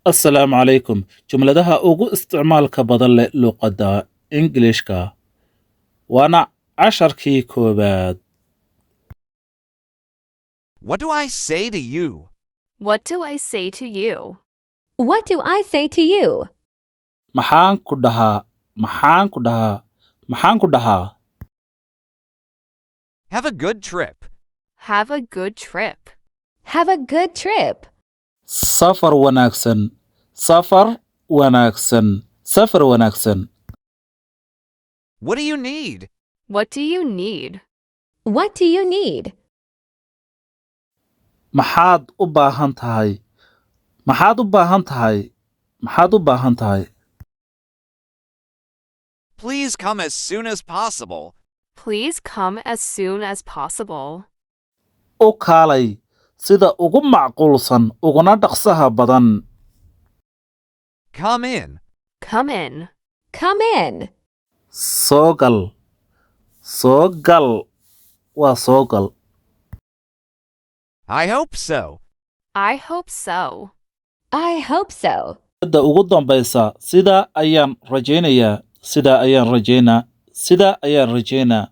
السلام عليكم جملadaha ugu isticmaalka badan leh luqadda Englishka waana casharkii koobaad. What do I say to you? What do I say to you? What do I say to you? maxaan ku dhahaa maxaan ku dhahaa maxaan ku dhahaa Have a good trip. Have a good trip. Have a good trip. safar wanaagsan safar wanaagsan safar wanaagsan What do you need? What do you need? What do you need? maxaad u baahan tahay maxaad u baahan tahay maxaad u baahan tahay Please come as soon as possible. Please come as soon as possible. u kaalay sida ugu macquulsan uguna dhaqsaha badan Come in. Come in. Come in. soo gal soo gal waa soo gal I hope so. I hope so. I hope so. da ugu dambaysa sida ayaan rajaynayaa sida ayaan rajaynaa sida ayaan rajaynaa